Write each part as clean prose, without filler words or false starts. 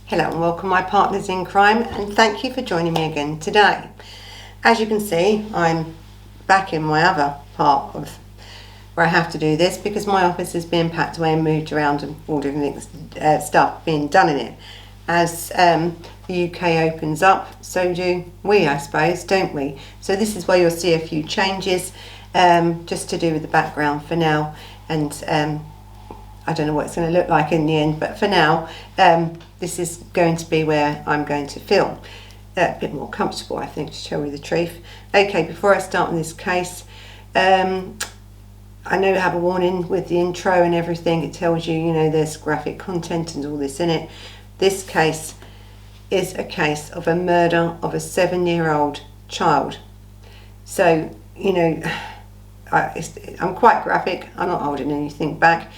Hello and welcome my partners in crime, and thank you for joining me again today. As you can see, I'm back in my other part of where I have to do this because my office is being packed away and moved around and all different stuff being done in it. As the UK opens up, so do we, I suppose, don't we? So this is where you'll see a few changes just to do with the background for now, and I don't know what it's going to look like in the end, but for now this is going to be where I'm going to film. A bit more comfortable, I think, to tell you the truth. Okay, before I start on this case, I know I have a warning with the intro and everything. It tells you, you know, there's graphic content and all this in it. This case is a case of a murder of a 7-year-old child. So, you know, I'm quite graphic. I'm not holding anything back.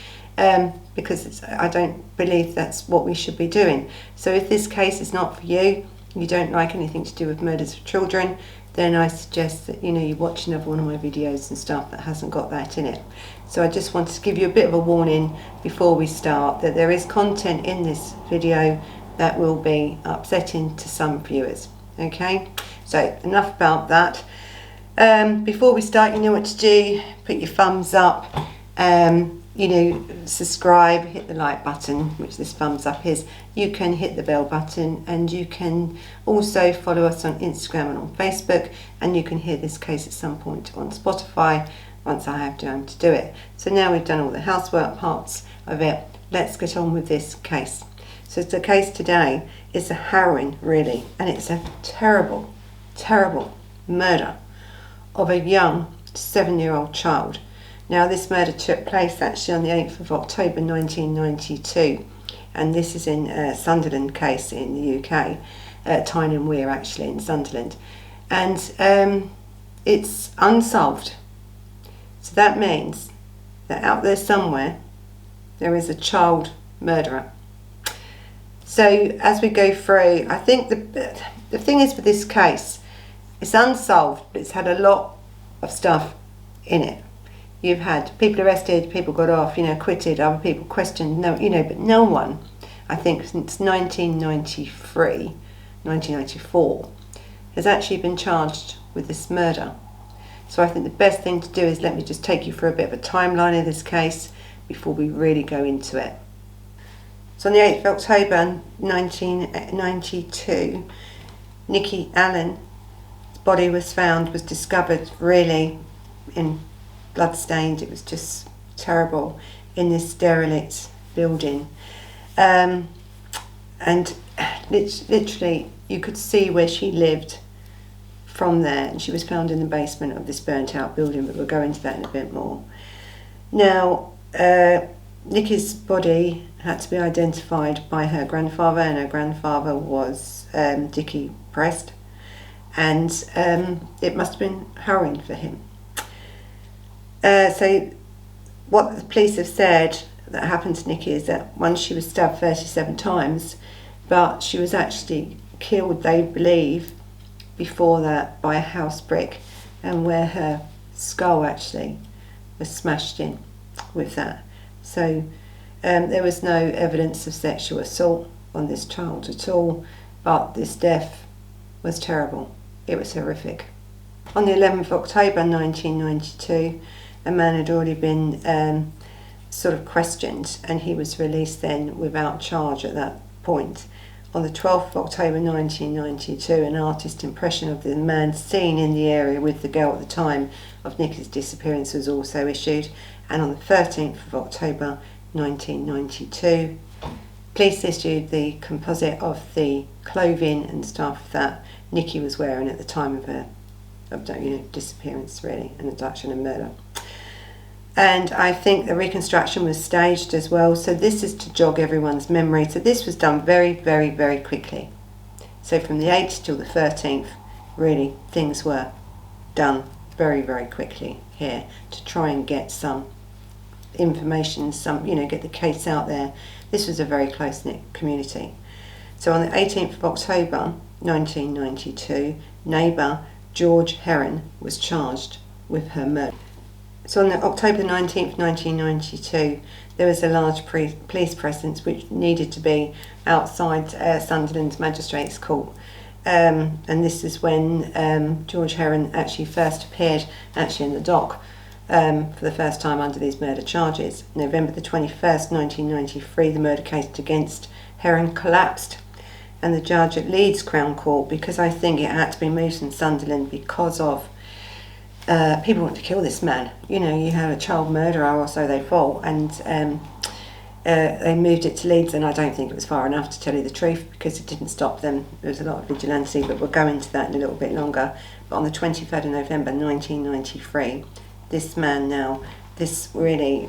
Because I don't believe that's what we should be doing. So if this case is not for you, you don't like anything to do with murders of children, then I suggest that, you know, you watch another one of my videos and stuff that hasn't got that in it. So I just wanted to give you a bit of a warning before we start that there is content in this video that will be upsetting to some viewers. Okay, so enough about that. Before we start, you know what to do. Put your thumbs up. You know, subscribe, hit the like button, which this thumbs up is. You can hit the bell button, and you can also follow us on Instagram and on Facebook, and you can hear this case at some point on Spotify once I have time to do it. So now we've done all the housework parts of it, let's get on with this case. So the case today is a harrowing, really, and it's a terrible, terrible murder of a young 7-year-old child. Now, this murder took place actually on the 8th of October 1992, and this is in Sunderland case in the UK, Tyne and Wear actually in Sunderland, and it's unsolved. So that means that out there somewhere there is a child murderer. So as we go through, I think the thing is with this case, it's unsolved, but it's had a lot of stuff in it. You've had people arrested, people got off, you know, acquitted, other people questioned, no, you know, but no one, I think since 1994, has actually been charged with this murder. So I think the best thing to do is let me just take you through a bit of a timeline of this case before we really go into it. So on the 8th of October 1992, Nikki Allan's body was discovered really in blood-stained. It was just terrible in this derelict building, and literally you could see where she lived from there, and she was found in the basement of this burnt out building, but we'll go into that in a bit more. Now, Nikki's body had to be identified by her grandfather, and her grandfather was Dickie Prest, and it must have been harrowing for him. So what the police have said that happened to Nikki is that once she was stabbed 37 times, but she was actually killed, they believe, before that by a house brick, and where her skull actually was smashed in with that. So there was no evidence of sexual assault on this child at all, but this death was terrible. It was horrific. On the 11th of October 1992, a man had already been sort of questioned, and he was released then without charge at that point. On the 12th of October 1992, an artist impression of the man seen in the area with the girl at the time of Nikki's disappearance was also issued, and on the 13th of October 1992, police issued the composite of the clothing and stuff that Nikki was wearing at the time of her disappearance, really, and abduction and murder. And I think the reconstruction was staged as well, so this is to jog everyone's memory. So this was done very, very, very quickly. So from the 8th till the 13th, really, things were done very, very quickly here to try and get some information, get the case out there. This was a very close-knit community. So on the 18th of October 1992, neighbour George Heron was charged with her murder. So on October the 19th, 1992, there was a large police presence which needed to be outside Sunderland's Magistrates Court. And this is when George Heron actually first appeared in the dock for the first time under these murder charges. November the 21st, 1993, the murder case against Heron collapsed, and the judge at Leeds Crown Court, because I think it had to be moved from Sunderland because of people want to kill this man. You know, you have a child murderer, or so they thought, and they moved it to Leeds, and I don't think it was far enough, to tell you the truth, because it didn't stop them. There was a lot of vigilante, but we'll go into that in a little bit longer. But on the 23rd of November 1993, this man now, this really,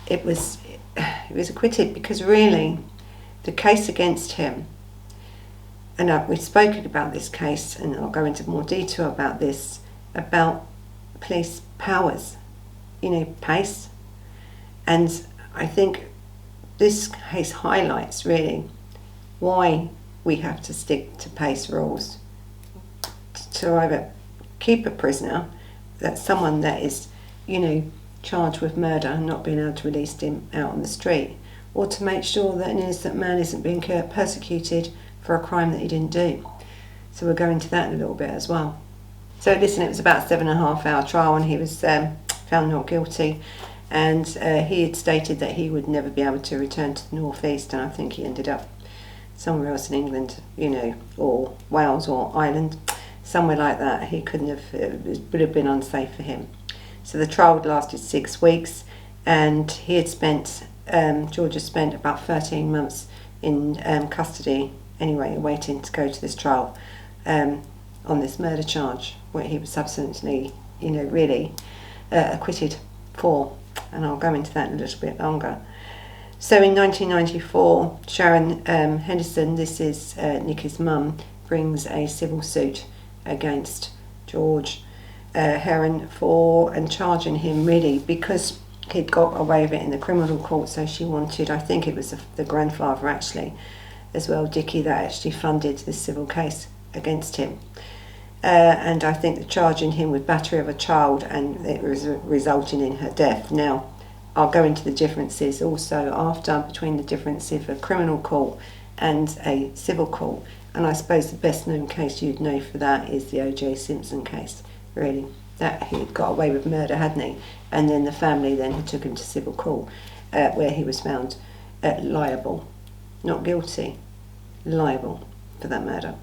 it was acquitted, because really the case against him, and we've spoken about this case, and I'll go into more detail about this, about police powers, you know, pace. And I think this case highlights really why we have to stick to pace rules to either keep a prisoner, that's someone that is, you know, charged with murder and not being able to release him out on the street, or to make sure that an innocent man isn't being persecuted for a crime that he didn't do. So we'll go into that in a little bit as well. So listen, it was about a 7.5 hour trial, and he was found not guilty, and he had stated that he would never be able to return to the North East, and I think he ended up somewhere else in England, you know, or Wales or Ireland, somewhere like that. He couldn't have, it would have been unsafe for him. So the trial lasted 6 weeks, and he had spent, George had spent about 13 months in custody anyway, waiting to go to this trial on this murder charge, where he was subsequently, you know, really acquitted for, and I'll go into that in a little bit longer. So in 1994, Sharon Henderson, this is Nikki's mum, brings a civil suit against George Heron and charging him really because he'd got away with it in the criminal court. So she wanted, I think it was the grandfather actually, as well, Dickie, that actually funded this civil case against him. And I think the charging him with battery of a child, and it was resulting in her death. Now, I'll go into the differences also after between the difference of a criminal court and a civil court. And I suppose the best known case you'd know for that is the O.J. Simpson case, really. That he'd got away with murder, hadn't he? And then the family then took him to civil court, where he was found liable, not guilty, liable for that murder.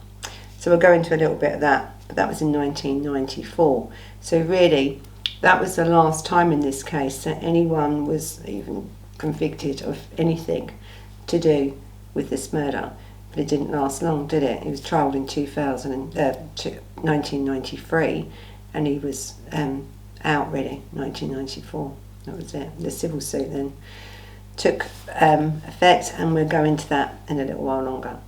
So we'll go into a little bit of that, but that was in 1994. So really, that was the last time in this case that anyone was even convicted of anything to do with this murder. But it didn't last long, did it? He was trialled in 1993, and he was out really 1994. That was it. The civil suit then took effect, and we'll go into that in a little while longer.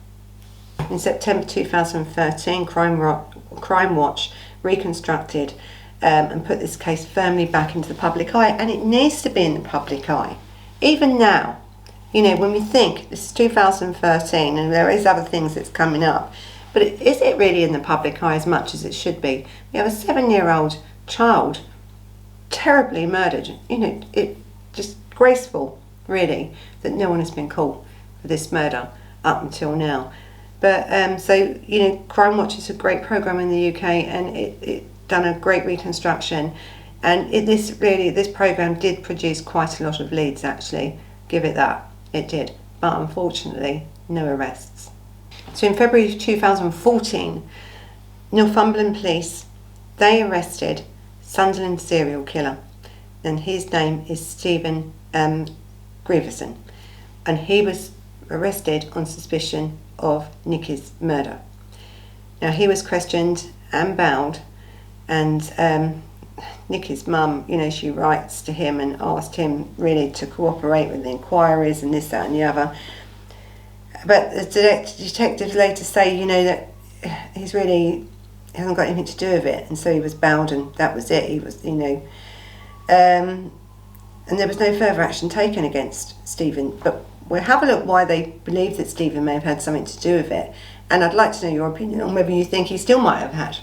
In September 2013, Crime Watch reconstructed and put this case firmly back into the public eye, and it needs to be in the public eye. Even now, you know, when we think this is 2013 and there is other things that's coming up, but is it really in the public eye as much as it should be? We have a 7-year-old child terribly murdered. You know, it just graceful, really, that no one has been caught for this murder up until now. But so, you know, Crime Watch is a great program in the UK, and it done a great reconstruction, and this program did produce quite a lot of leads, actually. Give it that, it did. But unfortunately, no arrests. So in February 2014, Northumberland police, they arrested Sunderland serial killer, and his name is Steven Grieveson, and he was arrested on suspicion of Nikki's murder. Now, he was questioned and bound, and Nikki's mum, you know, she writes to him and asked him really to cooperate with the inquiries and this, that and the other. But the detectives later say, you know, that he hasn't got anything to do with it, and so he was bound, and that was it. He was, you know, and there was no further action taken against Stephen. But we'll have a look why they believe that Stephen may have had something to do with it, and I'd like to know your opinion on whether you think he still might have had.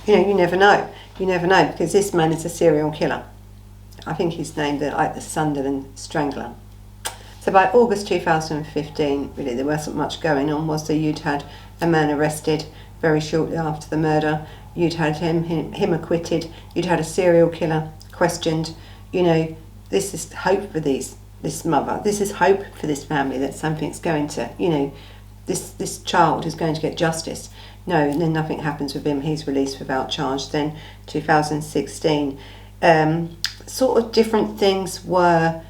You know, you never know. You never know, because this man is a serial killer. I think he's named like the Sunderland Strangler. So by August 2015, really there wasn't much going on, was there? You'd had a man arrested very shortly after the murder. You'd had him acquitted. You'd had a serial killer questioned. You know, this is hope for this mother. This is hope for this family, that something's going to, you know, this child is going to get justice. No, and then nothing happens with him. He's released without charge. Then 2016, sort of different things were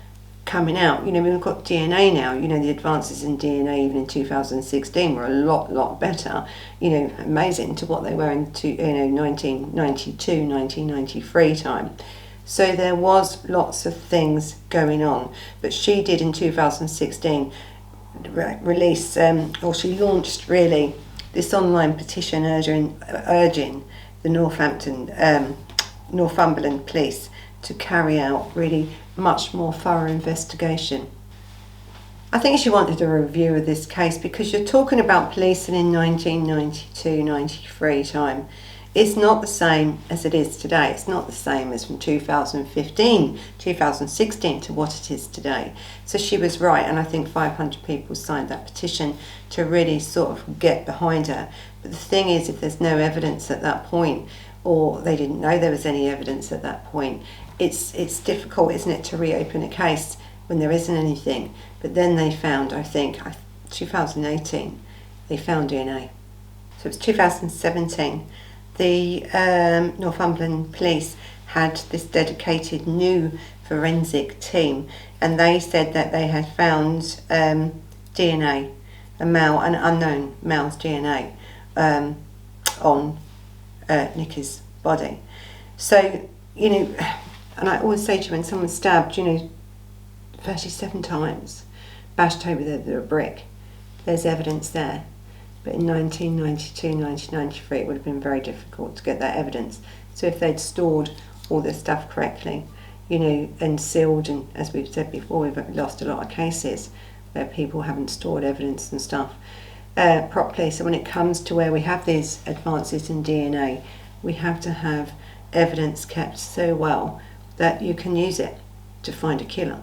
coming out. You know, we've got DNA now. You know, the advances in DNA even in 2016 were a lot better. You know, amazing to what they were in 1992, 1993 time. So there was lots of things going on. But she did in 2016 release, or she launched really this online petition urging the Northumberland police to carry out really much more thorough investigation. I think she wanted a review of this case, because you're talking about policing in 1992-93 time. It's not the same as it is today. It's not the same as from 2015, 2016 to what it is today. So she was right, and I think 500 people signed that petition to really sort of get behind her. But the thing is, if there's no evidence at that point, or they didn't know there was any evidence at that point, it's difficult, isn't it, to reopen a case when there isn't anything. But then they found, I think, 2018, they found DNA. So it was 2017. The Northumberland police had this dedicated new forensic team, and they said that they had found DNA, an unknown male's DNA on Nikki's body. So, you know, and I always say to you, when someone's stabbed, you know, 37 times, bashed over with a brick, there's evidence there. But in 1992, 1993, it would have been very difficult to get that evidence. So if they'd stored all this stuff correctly, you know, and sealed, and as we've said before, we've lost a lot of cases where people haven't stored evidence and stuff properly. So when it comes to where we have these advances in DNA, we have to have evidence kept so well that you can use it to find a killer.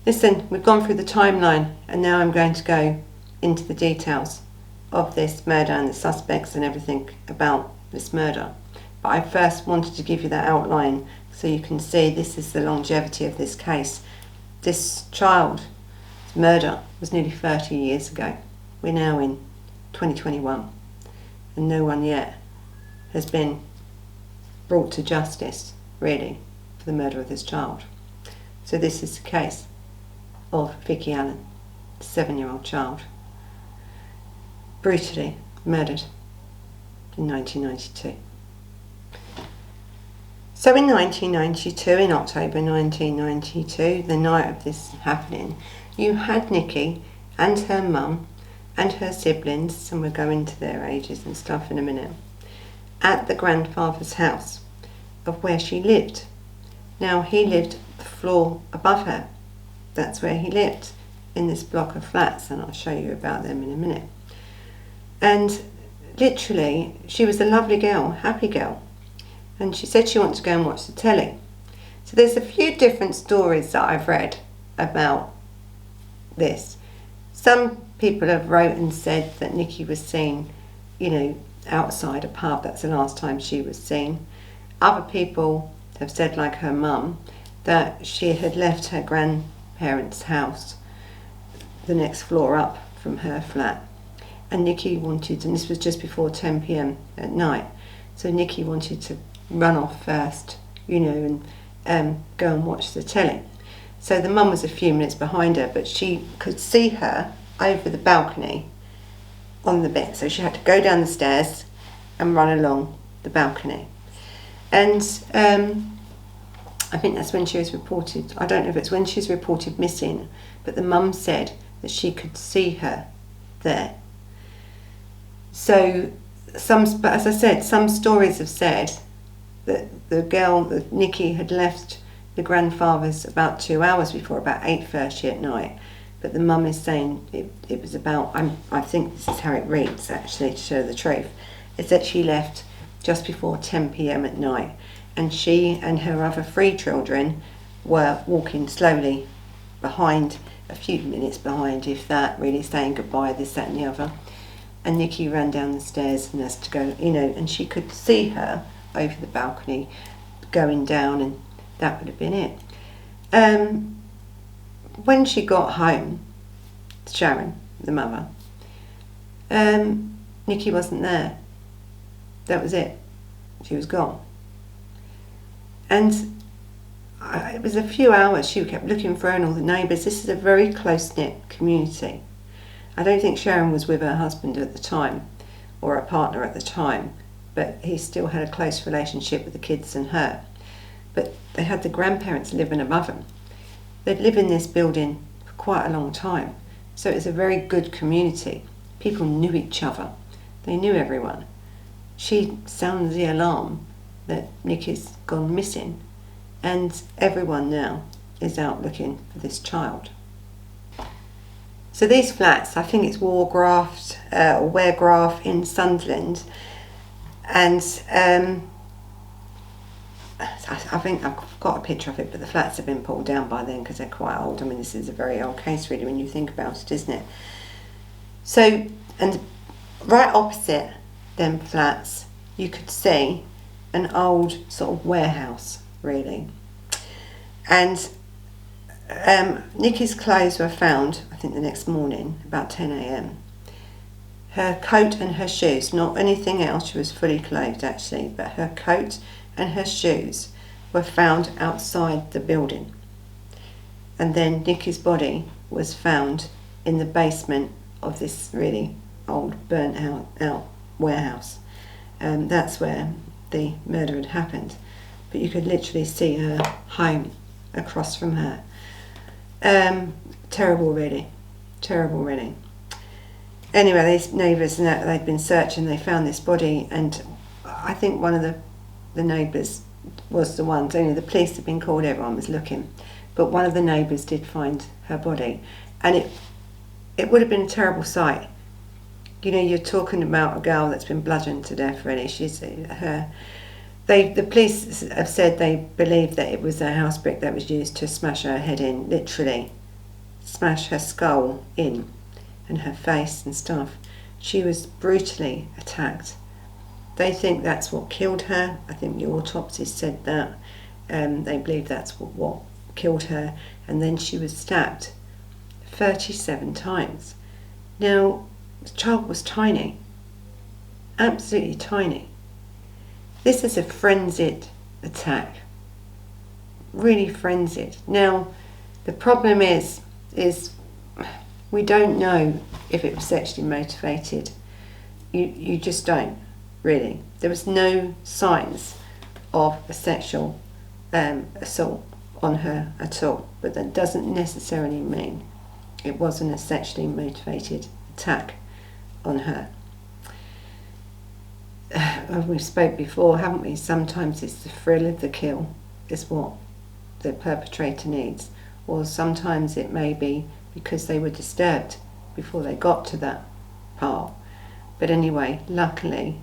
Listen, we've gone through the timeline, and now I'm going to go into the details of this murder and the suspects and everything about this murder. But I first wanted to give you that outline so you can see this is the longevity of this case. This child's murder was nearly 30 years ago. We're now in 2021, and no one yet has been brought to justice, really, for the murder of this child. So this is the case of Nikki Allan, the 7-year-old child, brutally murdered in 1992. So in 1992, in October 1992, the night of this happening, you had Nikki and her mum and her siblings, and we'll go into their ages and stuff in a minute, at the grandfather's house of where she lived. Now, he lived the floor above her. That's where he lived, in this block of flats, and I'll show you about them in a minute. And literally, she was a lovely girl, happy girl, and she said she wanted to go and watch the telly. So there's a few different stories that I've read about this. Some people have wrote and said that Nikki was seen, you know, outside a pub. That's the last time she was seen. Other people have said, like her mum, that she had left her grandparents' house the next floor up from her flat, and Nikki wanted, and this was just before 10 p.m. at night, so Nikki wanted to run off first, you know, and go and watch the telly. So the mum was a few minutes behind her, but she could see her over the balcony on the bed, so she had to go down the stairs and run along the balcony. And I think that's when she was reported, I don't know if it's when she was reported missing, but the mum said that she could see her there. So, but as I said, some stories have said that the girl, that Nikki, had left the grandfather's about 2 hours before, about 8:30 at night. But the mum is saying it was about, I think this is how it reads actually, to show the truth, is that she left just before 10 p.m. at night, and she and her other 3 children were walking slowly behind, a few minutes behind, if that, really saying goodbye, this, that and the other. And Nikki ran down the stairs and has to go, and she could see her over the balcony going down, and that would have been it. When she got home, Sharon, the mother, Nikki wasn't there. That was it. She was gone. And it was a few hours she kept looking for her and all the neighbours. This is a very close-knit community. I don't think Sharon was with her husband at the time, or a partner at the time, but he still had a close relationship with the kids and her. But they had the grandparents living above them. They'd lived in this building for quite a long time, so it was a very good community. People knew each other. They knew everyone. She sounds the alarm that Nikki's gone missing, and everyone now is out looking for this child. So these flats, I think it's Wargraft or Waregraph in Sunderland, and I think I've got a picture of it, but the flats have been pulled down by then because they're quite old. I mean, this is a very old case really when you think about it, isn't it? So, and right opposite them flats, you could see an old sort of warehouse really. And Nikki's clothes were found, I think the next morning, about 10 a.m. Her coat and her shoes, not anything else, she was fully clothed actually, but her coat and her shoes were found outside the building. And then Nikki's body was found in the basement of this really old burnt out warehouse. That's where the murder had happened. But you could literally see her home across from her. Terrible really. Anyway, these neighbours, they'd been searching, they found this body, and I think one of the neighbours was the ones, only the police had been called, everyone was looking, but one of the neighbours did find her body, and it would have been a terrible sight. You're talking about a girl that's been bludgeoned to death really. The police have said they believe that it was a house brick that was used to smash her head in, literally smash her skull in, and her face and stuff. She was brutally attacked. They think that's what killed her. I think the autopsy said that. They believe that's what killed her. And then she was stabbed 37 times. Now, the child was tiny, absolutely tiny. This is a frenzied attack, really frenzied. Now, the problem is we don't know if it was sexually motivated. You just don't, really. There was no signs of a sexual assault on her at all, but that doesn't necessarily mean it wasn't a sexually motivated attack on her. We've spoke before, haven't we? Sometimes it's the thrill of the kill is what the perpetrator needs, or sometimes it may be because they were disturbed before they got to that part. But anyway, luckily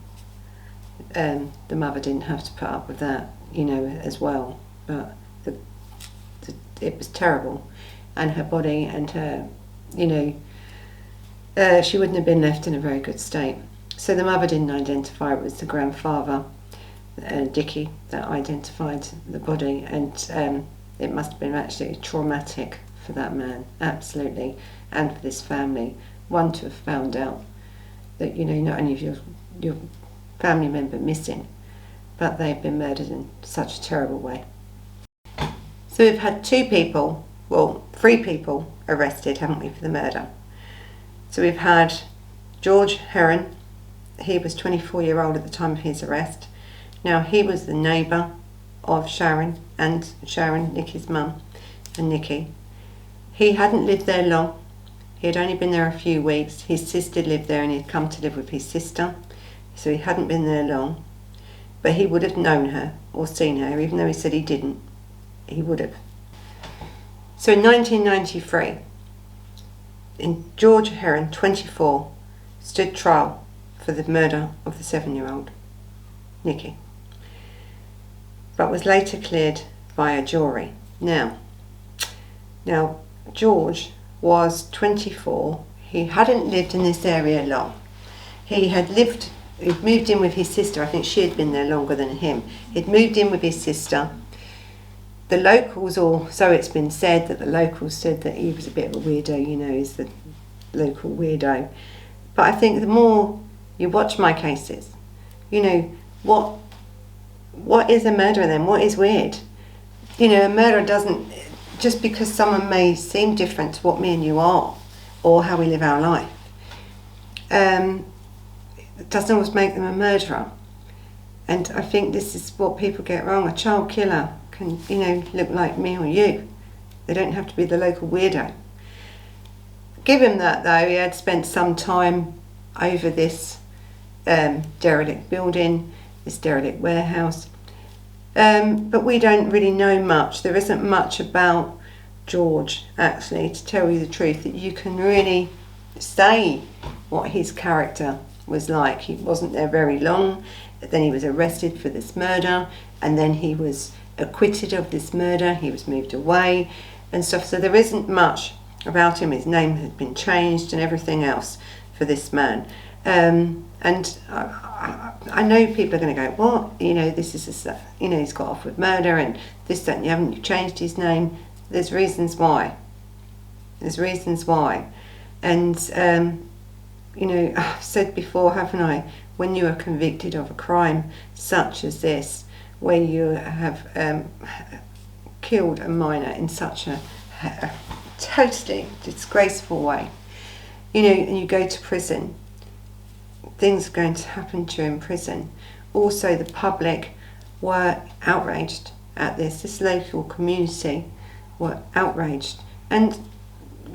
the mother didn't have to put up with that, as well. But it was terrible, and her body and her, she wouldn't have been left in a very good state. So the mother didn't identify, it was the grandfather, Dickie, that identified the body, and it must have been absolutely traumatic for that man, absolutely, and for this family. One, to have found out that, not only is your family member missing, but they've been murdered in such a terrible way. So we've had 3 people arrested, haven't we, for the murder. So we've had George Heron. He was 24-year-old at the time of his arrest. Now, he was the neighbour of Sharon, Nikki's mum, and Nikki. He hadn't lived there long. He had only been there a few weeks. His sister lived there and he'd come to live with his sister. So he hadn't been there long. But he would have known her or seen her, even though he said he didn't. He would have. So in 1993, George Heron, 24, stood trial for the murder of the 7-year-old. Nikki, but was later cleared by a jury. Now, George was 24. He hadn't lived in this area long. He'd moved in with his sister. I think she had been there longer than him. He'd moved in with his sister. The locals, or so it's been said, that the locals said that he was a bit of a weirdo, he's the local weirdo. But I think the more you watch my cases, what is a murder then? What is weird? A murder doesn't, just because someone may seem different to what me and you are, or how we live our life, it doesn't always make them a murderer. And I think this is what people get wrong. A child killer can, look like me or you. They don't have to be the local weirdo. Given that, though, he had spent some time over this derelict building, this derelict warehouse. But we don't really know much. There isn't much about George, actually, to tell you the truth, that you can really say what his character was like. He wasn't there very long. Then he was arrested for this murder, and then he was acquitted of this murder. He was moved away and stuff. So there isn't much about him. His name had been changed and everything else for this man. And I know people are going to go, what? This is he's got off with murder and this, that, and you haven't changed his name. There's reasons why. And, I've said before, haven't I, when you are convicted of a crime such as this, where you have killed a minor in such a totally disgraceful way, and you go to prison, things are going to happen to you in prison. Also, the public were outraged at this local community were outraged. And,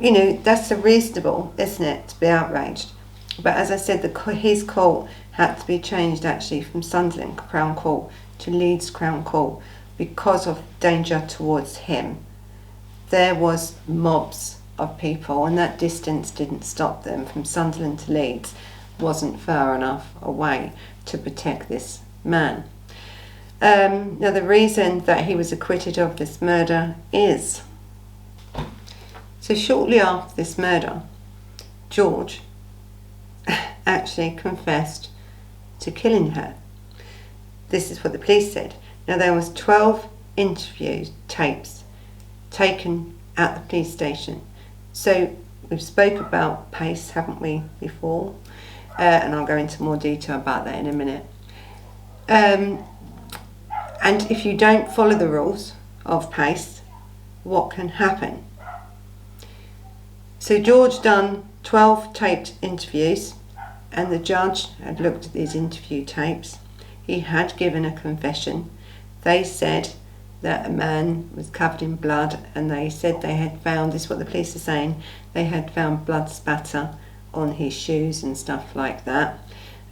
that's reasonable, isn't it, to be outraged? But as I said, his court had to be changed actually from Sunderland Crown Court to Leeds Crown Court because of danger towards him. There was mobs of people, and that distance didn't stop them. From Sunderland to Leeds wasn't far enough away to protect this man. Now, the reason that he was acquitted of this murder is, so shortly after this murder, George actually confessed to killing her. This is what the police said. Now, there was 12 interview tapes taken at the police station. So we've spoke about PACE, haven't we, before? And I'll go into more detail about that in a minute. And if you don't follow the rules of PACE, what can happen? So George done 12 taped interviews, and the judge had looked at these interview tapes. He had given a confession. They said that a man was covered in blood, and they said they had found, this is what the police are saying, they had found blood spatter on his shoes and stuff like that.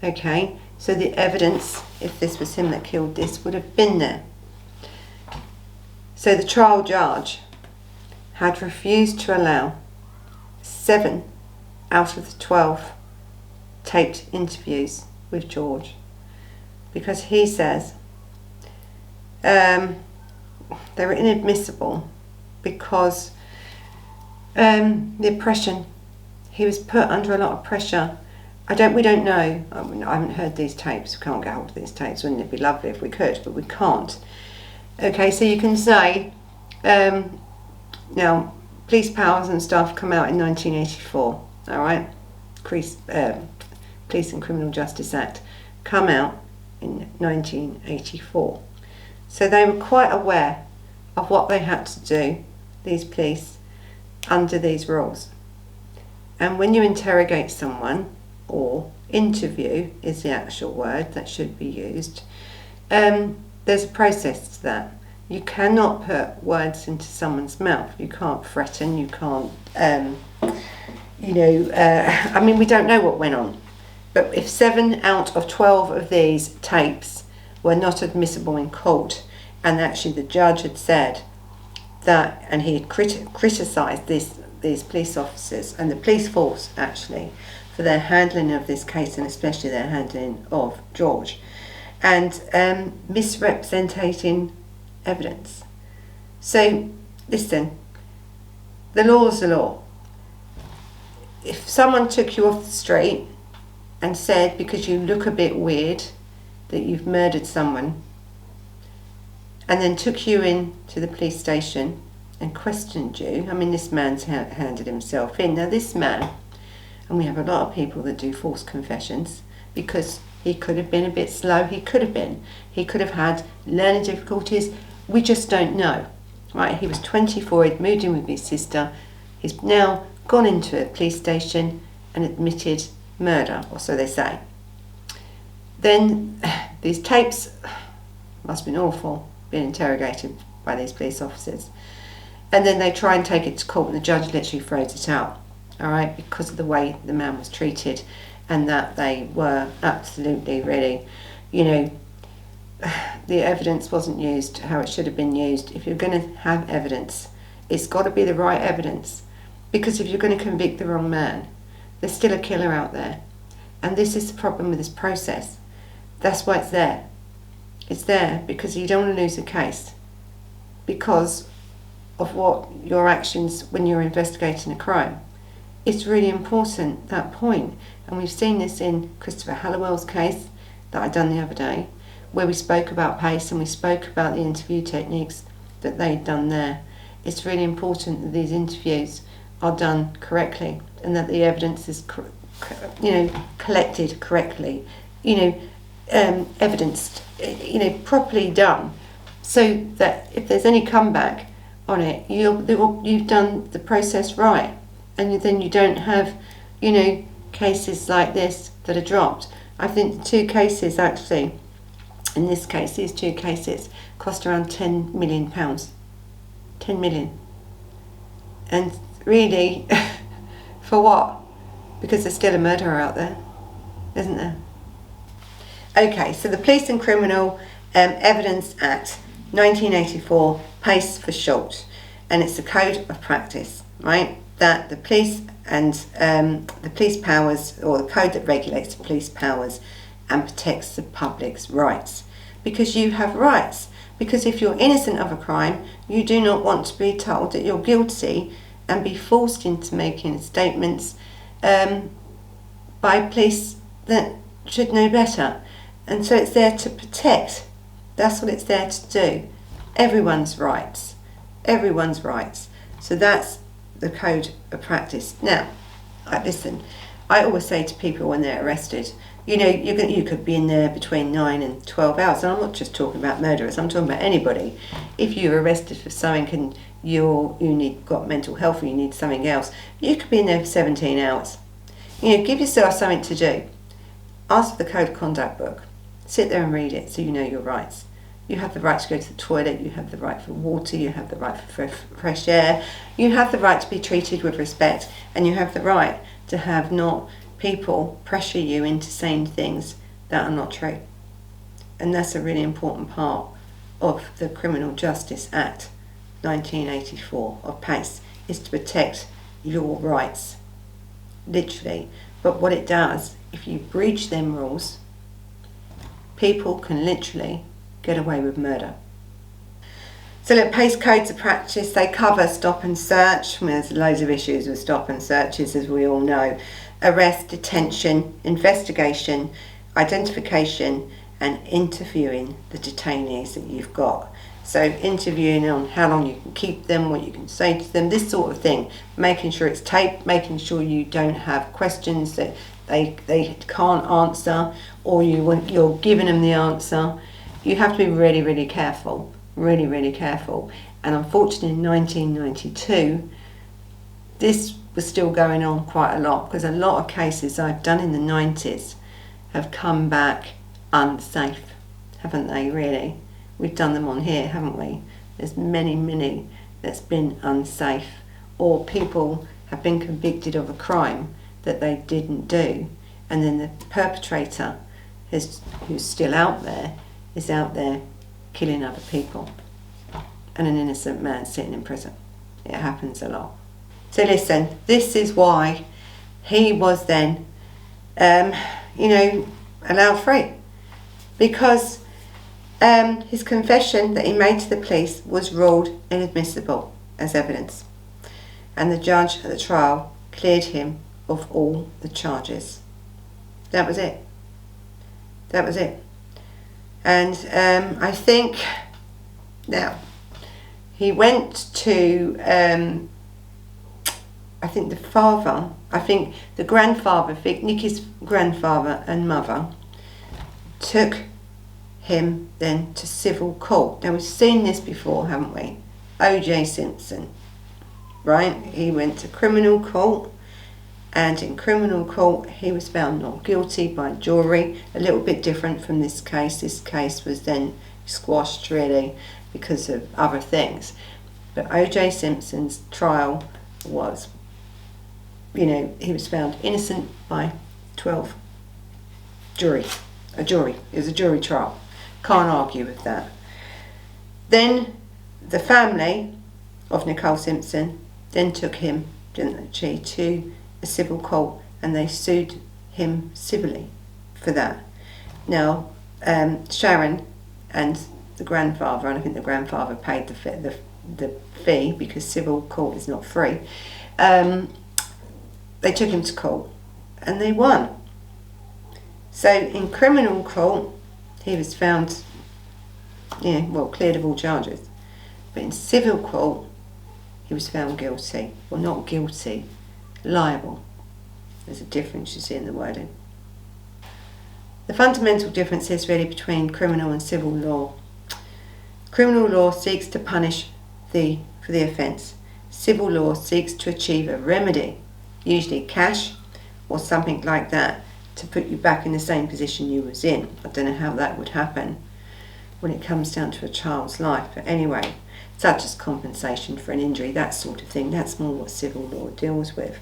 Okay, so the evidence, if this was him that killed this, would have been there. So the trial judge had refused to allow 7 out of the 12 taped interviews with George, because he says they were inadmissible because the oppression, he was put under a lot of pressure. We don't know. I haven't heard these tapes. We can't get hold of these tapes. Wouldn't it be lovely if we could? But we can't. Okay, so you can say, now, police powers and stuff come out in 1984. All right, Police and Criminal Justice Act come out in 1984. So they were quite aware of what they had to do, these police, under these rules. And when you interrogate someone, or interview is the actual word that should be used, there's a process to that. You cannot put words into someone's mouth. You can't threaten, you can't, we don't know what went on. But if 7 out of 12 of these tapes were not admissible in court, and actually the judge had said that, and he had criticised these police officers and the police force actually for their handling of this case, and especially their handling of George. and misrepresenting evidence. So listen, the law's the law. If someone took you off the street and said, because you look a bit weird, that you've murdered someone, and then took you in to the police station and questioned you, I mean, this man's handed himself in. Now this man, and we have a lot of people that do false confessions, because he could have been a bit slow, he could have had learning difficulties, we just don't know, right? He was 24, he'd moved in with his sister, he's now gone into a police station and admitted murder, or so they say. Then these tapes must have been awful, being interrogated by these police officers. And then they try and take it to court and the judge literally throws it out, all right, because of the way the man was treated and that they were absolutely really, you know, the evidence wasn't used how it should have been used. If you're going to have evidence, it's got to be the right evidence, because if you're going to convict the wrong man, there's still a killer out there. And this is the problem with this process. That's why it's there. It's there because you don't want to lose a case because of what your actions when you're investigating a crime. It's really important, that point. And we've seen this in Christopher Halliwell's case that I done the other day, where we spoke about pace and we spoke about the interview techniques that they'd done there. It's really important that these interviews are done correctly and that the evidence is, collected correctly, evidenced, properly done, so that if there's any comeback on it, you've done the process right, and then you don't have, cases like this that are dropped. I think the two cases actually, in this case, these two cases cost around £10 million. 10 million. And really, for what? Because there's still a murderer out there, isn't there? Okay, so the Police and Criminal Evidence Act 1984, PACE for short, and it's a code of practice, right? That the police and the police powers, or the code that regulates the police powers and protects the public's rights. Because you have rights. Because if you're innocent of a crime, you do not want to be told that you're guilty and be forced into making statements by police that should know better. And so it's there to protect. That's what it's there to do. Everyone's rights. Everyone's rights. So that's the code of practice. Now, listen, I always say to people when they're arrested, you could be in there between 9 and 12 hours. And I'm not just talking about murderers, I'm talking about anybody. If you're arrested for something and got mental health or you need something else, you could be in there for 17 hours. Give yourself something to do. Ask for the Code of Conduct book. Sit there and read it so you know your rights. You have the right to go to the toilet, you have the right for water, you have the right for fresh air, you have the right to be treated with respect, and you have the right to have not people pressure you into saying things that are not true. And that's a really important part of the Criminal Justice Act 1984 of PACE, is to protect your rights, literally. But what it does, if you breach them rules, people can literally get away with murder. So look, PACE codes of practice, they cover stop and search. There's loads of issues with stop and searches, as we all know. Arrest, detention, investigation, identification, and interviewing the detainees that you've got. So interviewing on how long you can keep them, what you can say to them, this sort of thing. Making sure it's taped, making sure you don't have questions that they can't answer, or you're giving them the answer. You have to be really, really careful, really, really careful. And unfortunately in 1992, this was still going on quite a lot, because a lot of cases I've done in the 90s have come back unsafe, haven't they, really? We've done them on here, haven't we? There's many that's been unsafe, or people have been convicted of a crime that they didn't do, and then the perpetrator, who's still out there, is out there killing other people, and an innocent man sitting in prison. It happens a lot. So listen, this is why he was then, allowed free. because his confession that he made to the police was ruled inadmissible as evidence, and the judge at the trial cleared him of all the charges. That was it. That was it. And I think now he went to I think the grandfather, Nikki's grandfather and mother, took him then to civil court. Now we've seen this before, haven't we? O.J. Simpson, right? He went to criminal court, and in criminal court he was found not guilty by jury. A little bit different from this case. This case was then squashed really because of other things. But O.J. Simpson's trial was, he was found innocent by 12 jury. It was a jury trial. Can't argue with that. Then the family of Nicole Simpson then took him, didn't they, to a civil court, and they sued him civilly for that. Now, Sharon and the grandfather, and I think the grandfather paid the fee because civil court is not free. They took him to court and they won. So in criminal court, he was found, cleared of all charges. But in civil court, he was found guilty. Well, not guilty, liable. There's a difference, you see, in the wording. The fundamental difference is really between criminal and civil law. Criminal law seeks to punish for the offence. Civil law seeks to achieve a remedy, usually cash or something like that, to put you back in the same position you was in. I don't know how that would happen when it comes down to a child's life, but anyway, such as compensation for an injury, that sort of thing. That's more what civil law deals with.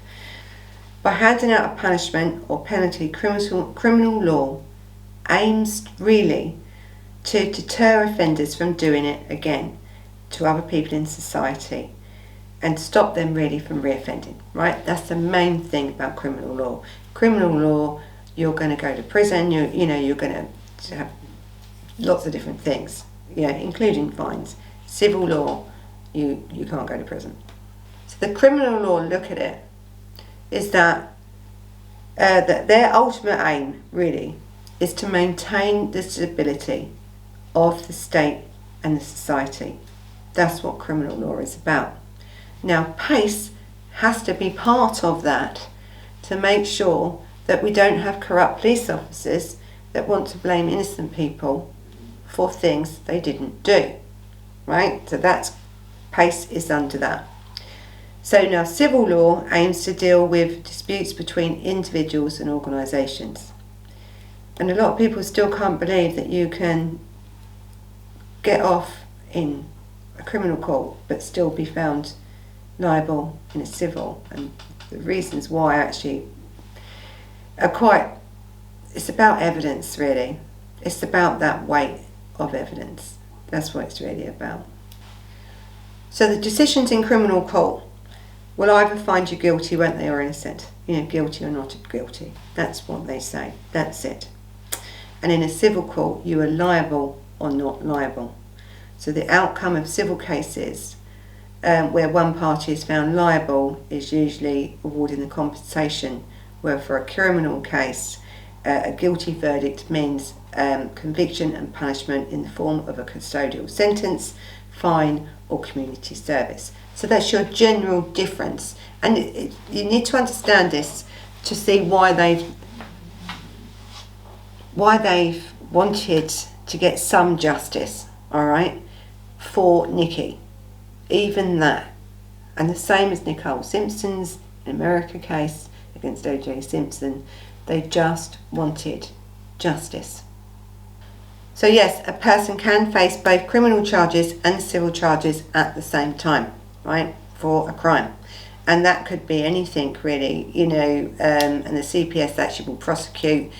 By handing out a punishment or penalty, criminal law aims really to deter offenders from doing it again to other people in society and stop them really from reoffending, right? That's the main thing about criminal law. Criminal law, you're going to go to prison, you're going to have lots of different things, including fines. Civil law, you can't go to prison. So the criminal law look at it is that their ultimate aim really is to maintain the stability of the state and the society. That's what criminal law is about. Now, PACE has to be part of that to make sure that we don't have corrupt police officers that want to blame innocent people for things they didn't do, right? So that's, PACE is under that. So now civil law aims to deal with disputes between individuals and organisations. And a lot of people still can't believe that you can get off in a criminal court but still be found liable in a civil. And the reasons why actually are it's about evidence really. It's about that weight of evidence. That's what it's really about. So the decisions in criminal court will either find you guilty, won't they, or innocent. Guilty or not guilty. That's what they say. That's it. And in a civil court, you are liable or not liable. So the outcome of civil cases where one party is found liable is usually awarding the compensation, where for a criminal case, a guilty verdict means conviction and punishment in the form of a custodial sentence, fine or community service. So that's your general difference. And you need to understand this to see why they've wanted to get some justice, all right, for Nikki. Even that. And the same as Nicole Simpson's America case against O.J. Simpson, they just wanted justice. So yes, a person can face both criminal charges and civil charges at the same time, right, for a crime. And that could be anything really, and the CPS actually will prosecute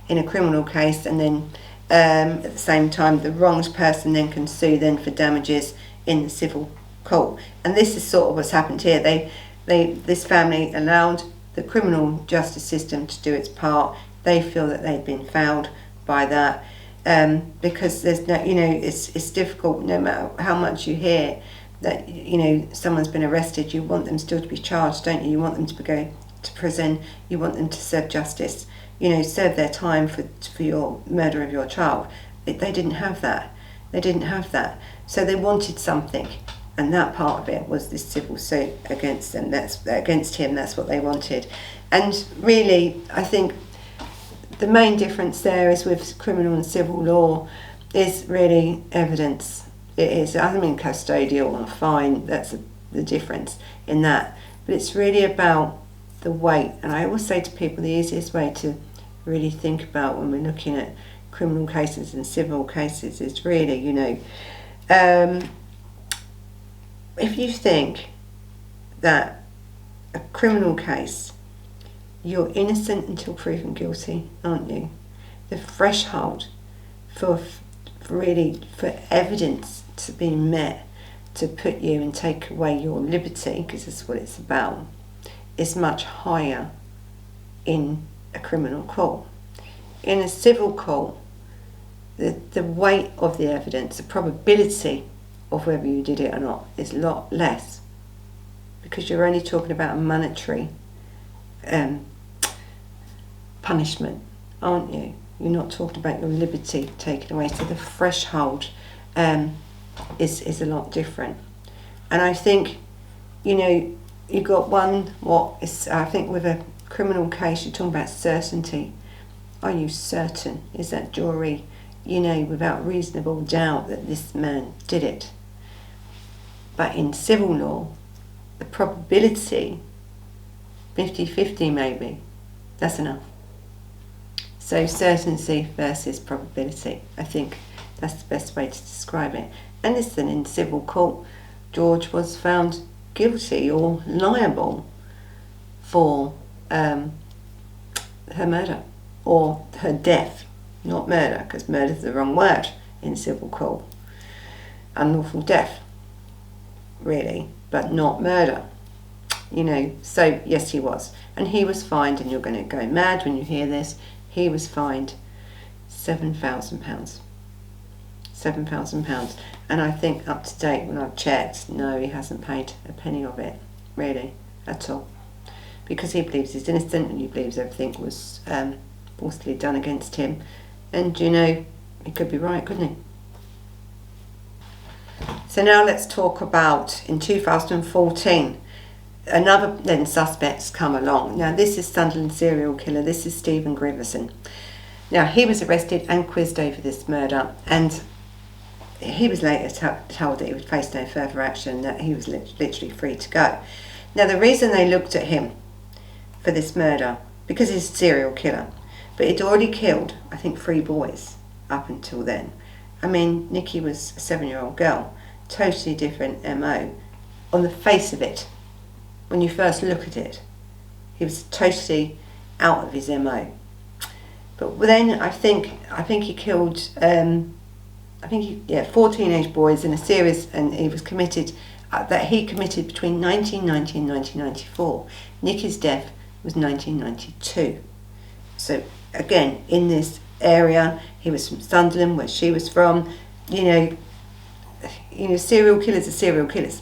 in a criminal case, and then at the same time the wronged person then can sue then for damages in the civil court. And this is sort of what's happened here. This family allowed the criminal justice system to do its part. They feel that they've been fouled by that. because there's no, it's difficult no matter how much you hear that, someone's been arrested, you want them still to be charged, don't you? You want them to go to prison, you want them to serve justice, serve their time for your murder of your child. They didn't have that. So they wanted something, and that part of it was this civil suit against them. That's against him. That's what they wanted. And really, I think the main difference there is with criminal and civil law is really evidence. It is, custodial or fine, that's the difference in that. But it's really about the weight. And I always say to people, the easiest way to really think about when we're looking at criminal cases and civil cases is really, if you think that a criminal case, you're innocent until proven guilty, aren't you? The threshold for evidence to be met to put you and take away your liberty, because that's what it's about, is much higher in a criminal court. In a civil court, the weight of the evidence, the probability of whether you did it or not is a lot less, because you're only talking about a monetary punishment, aren't you? You're not talking about your liberty taken away, so the threshold is a lot different. And I think, you got I think with a criminal case, you're talking about certainty. Are you certain? Is that jury, without reasonable doubt that this man did it? But in civil law, the probability, 50-50 maybe, that's enough. So certainty versus probability, I think that's the best way to describe it. And listen, in civil court, George was found guilty or liable for her murder, or her death, not murder, because murder is the wrong word in civil court. Unlawful death, really, but not murder. So yes, he was. And he was fined, and you're going to go mad when you hear this, he was fined £7,000. £7,000. And I think up to date, when I've checked, no, he hasn't paid a penny of it, really, at all. Because he believes he's innocent, and he believes everything was falsely done against him. And, he could be right, couldn't he? So now let's talk about, in 2014, another then suspect's come along. Now this is Sunderland serial killer, this is Steven Grieveson. Now he was arrested and quizzed over this murder, and he was later told that he would face no further action, that he was literally free to go. Now the reason they looked at him for this murder, because he's a serial killer, but he'd already killed, I think, 3 boys up until then. Nikki was a 7-year-old girl, totally different MO. On the face of it, when you first look at it, he was totally out of his MO. But then I think he killed 4 teenage boys in a series, and he was committed between 1990 and 1994. Nikki's death was 1992. So again, in this area, he was from Sunderland, where she was from. Serial killers are serial killers.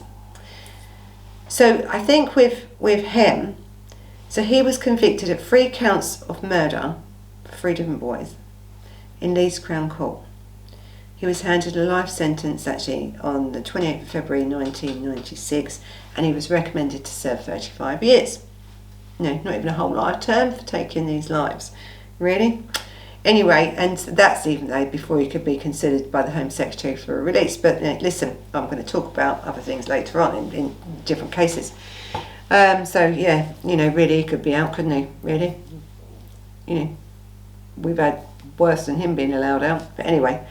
So I think with him, so he was convicted of 3 counts of murder for 3 different boys in Leeds Crown Court. He was handed a life sentence actually on the 28th of February 1996, and he was recommended to serve 35 years. No, not even a whole life term for taking these lives. Really? Anyway, and that's even though before he could be considered by the Home Secretary for a release. But listen, I'm going to talk about other things later on in different cases. Really he could be out, couldn't he? Really? We've had worse than him being allowed out. But anyway,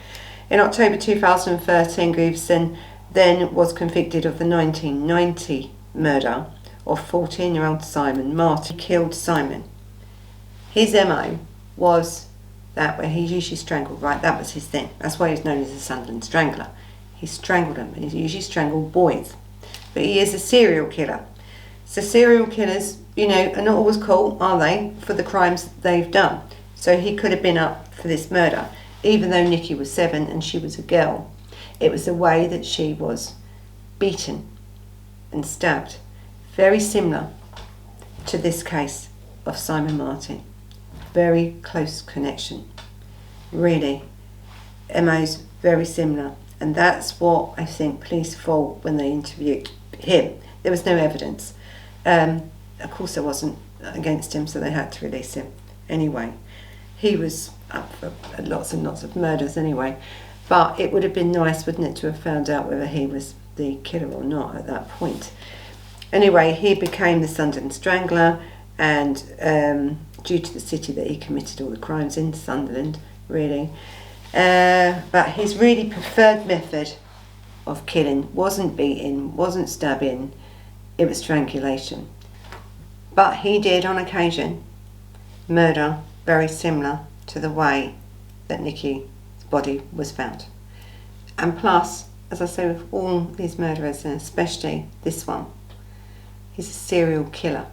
in October 2013, Grieveson then was convicted of the 1990 murder of 14-year-old Simon Martin. He killed Simon. His MO was that where he usually strangled, right? That was his thing. That's why he's known as a Sunderland Strangler. He strangled them, and he usually strangled boys. But he is a serial killer. So serial killers, are not always caught, are they, for the crimes they've done. So he could have been up for this murder. even though Nikki was 7 and she was a girl, it was the way that she was beaten and stabbed. Very similar to this case of Simon Martin. Very close connection. Really. MO's very similar. And that's what I think police thought when they interviewed him. There was no evidence. Of course there wasn't against him, so they had to release him. Anyway, he was up for lots and lots of murders anyway. But it would have been nice, wouldn't it, to have found out whether he was the killer or not at that point. Anyway, he became the Sunderland Strangler, and due to the city that he committed all the crimes in, Sunderland, really. But his really preferred method of killing wasn't beating, wasn't stabbing, it was strangulation. But he did, on occasion, murder very similar to the way that Nikki's body was found. And plus, as I say with all these murderers, and especially this one, he's a serial killer.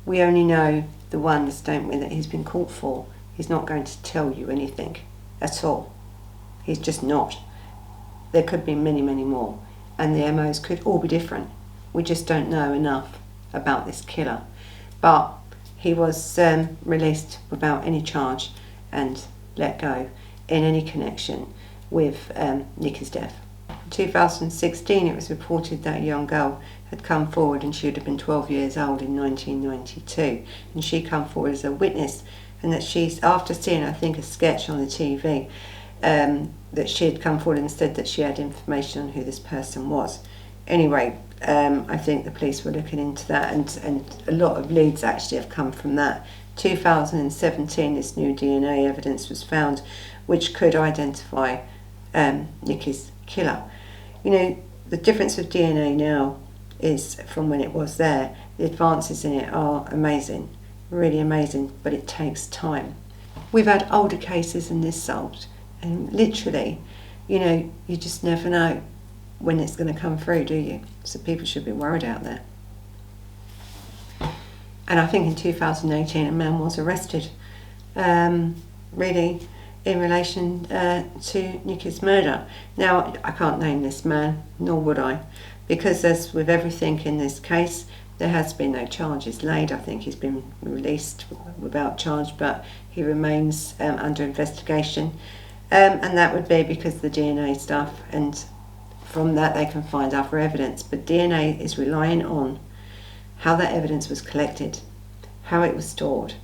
We only know the ones, don't we, that he's been caught for. He's not going to tell you anything at all. He's just not. There could be many, many more, and the MOs could all be different. We just don't know enough about this killer. But he was released without any charge and let go in any connection with Nikki's death. In 2016, it was reported that a young girl had come forward, and she would have been 12 years old in 1992, and she come forward as a witness, and that she's, after seeing, I think, a sketch on the TV, that she had come forward and said that she had information on who this person was. Anyway, I think the police were looking into that, and a lot of leads actually have come from that. 2017, this new DNA evidence was found, which could identify Nikki's killer. You know, the difference with DNA now is from when it was there. The advances in it are amazing, really amazing, but it takes time. We've had older cases than this solved, and literally, you know, you just never know when it's going to come through, do you? So people should be worried out there. And I think in 2018 a man was arrested, really, in relation to Nikki's murder. Now, I can't name this man, nor would I, because as with everything in this case, there has been no charges laid. I think he's been released without charge, but he remains under investigation. And that would be because of the DNA stuff, and from that they can find other evidence. But DNA is relying on how that evidence was collected, how it was stored,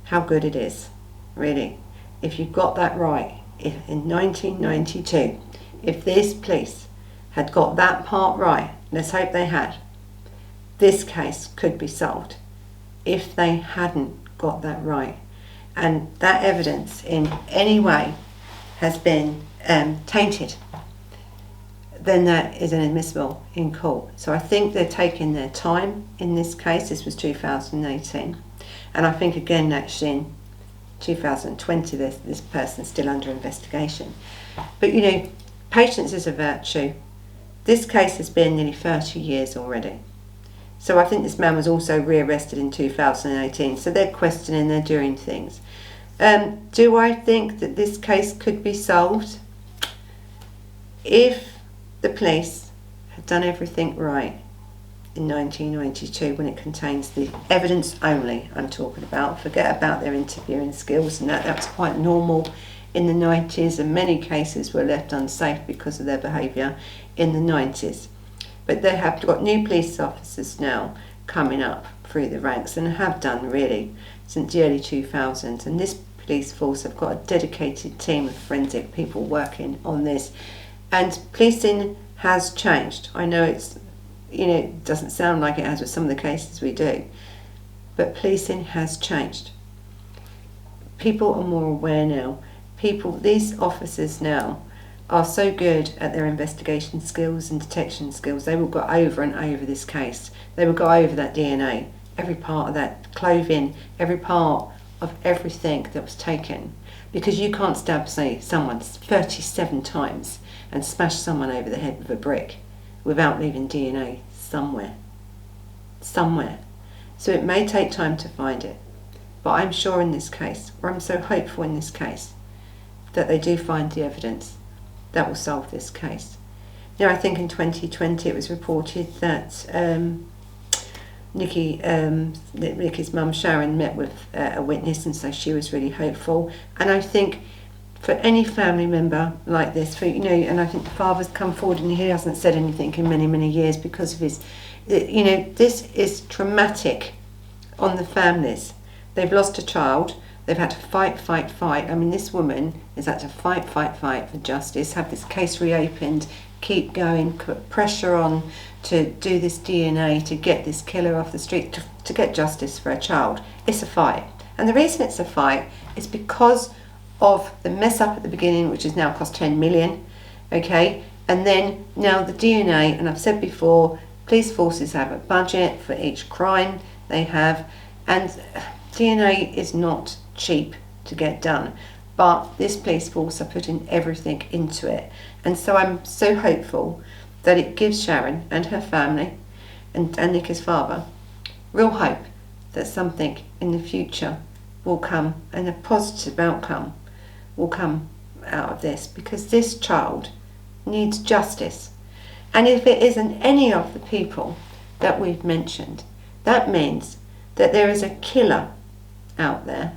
how good it is, really. If you got that right, in 1992, if this police had got that part right, let's hope they had, this case could be solved. If they hadn't got that right, and that evidence in any way has been tainted, then that is inadmissible in court. So I think they're taking their time in this case. This was 2018, and I think again actually in 2020 this person's still under investigation. But you know, patience is a virtue. This case has been nearly 30 years already. So I think this man was also rearrested in 2018. So they're questioning, they're doing things. Do I think that this case could be solved? If the police had done everything right in 1992, when it contains the evidence only I'm talking about, forget about their interviewing skills, and that was quite normal in the 90s, and many cases were left unsafe because of their behaviour in the 90s. But they have got new police officers now coming up through the ranks, and have done really since the early 2000s, and this police force have got a dedicated team of forensic people working on this. And policing has changed. I know it's, you know, it doesn't sound like it has with some of the cases we do, but policing has changed. People are more aware now. These officers now are so good at their investigation skills and detection skills. They will go over and over this case. They will go over that DNA, every part of that clothing, every part of everything that was taken. Because you can't stab, say, someone 37 times and smash someone over the head with a brick without leaving DNA somewhere. So it may take time to find it, but I'm sure in this case, or I'm so hopeful in this case, that they do find the evidence that will solve this case. Now, I think in 2020 it was reported that Nikki's mum Sharon met with a witness, and so she was really hopeful. And I think for any family member like this, and I think the father's come forward and he hasn't said anything in many, many years because of his, this is traumatic on the families. They've lost a child. They've had to fight. I mean, this woman has had to fight for justice, have this case reopened, keep going, put pressure on to do this DNA, to get this killer off the street, to get justice for a child. It's a fight. And the reason it's a fight is because of the mess up at the beginning, which has now cost 10 million, okay? And then now the DNA, and I've said before, police forces have a budget for each crime they have, and DNA is not cheap to get done, but this police force are putting everything into it. And so I'm so hopeful that it gives Sharon and her family and Nikki's father real hope that something in the future will come, and a positive outcome will come out of this, because this child needs justice. And if it isn't any of the people that we've mentioned, that means that there is a killer out there,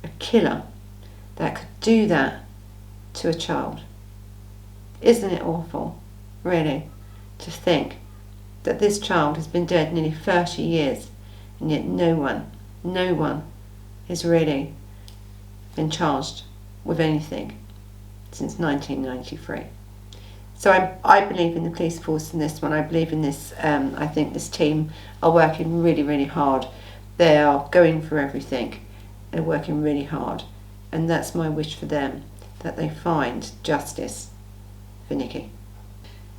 a killer that could do that to a child. Isn't it awful, really, to think that this child has been dead nearly 30 years and yet no one has really been charged with anything since 1993. So I believe in the police force in this one. I believe in this. I think this team are working really, really hard. They are going for everything. They're working really hard. And that's my wish for them, that they find justice for Nikki.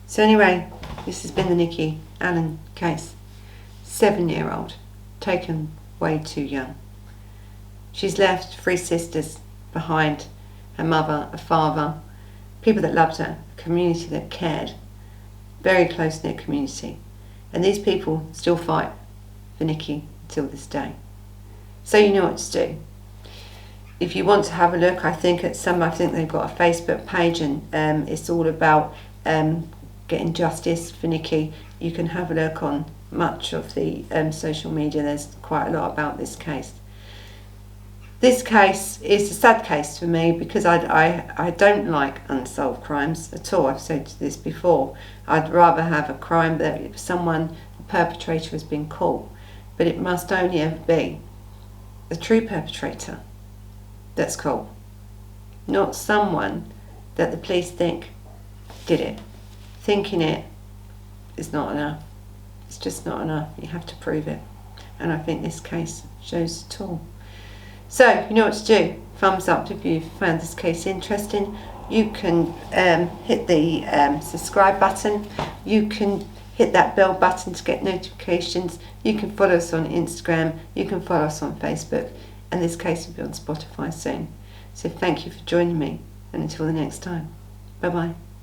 So anyway, this has been the Nikki Allan case. 7-year-old, taken way too young. She's left 3 sisters behind, her mother, a father, people that loved her, a community that cared, very close-knit community. And these people still fight for Nikki till this day. So you know what to do. If you want to have a look, I think they've got a Facebook page, and it's all about getting justice for Nikki. You can have a look on much of the social media. There's quite a lot about this case. This case is a sad case for me because I don't like unsolved crimes at all. I've said this before. I'd rather have a crime that the perpetrator has been caught, but it must only ever be the true perpetrator that's caught, not someone that the police think did it. Thinking it is not enough. It's just not enough. You have to prove it. And I think this case shows it all. So, you know what to do. Thumbs up if you found this case interesting. You can hit the subscribe button. You can hit that bell button to get notifications. You can follow us on Instagram. You can follow us on Facebook. And this case will be on Spotify soon. So thank you for joining me. And until the next time. Bye-bye.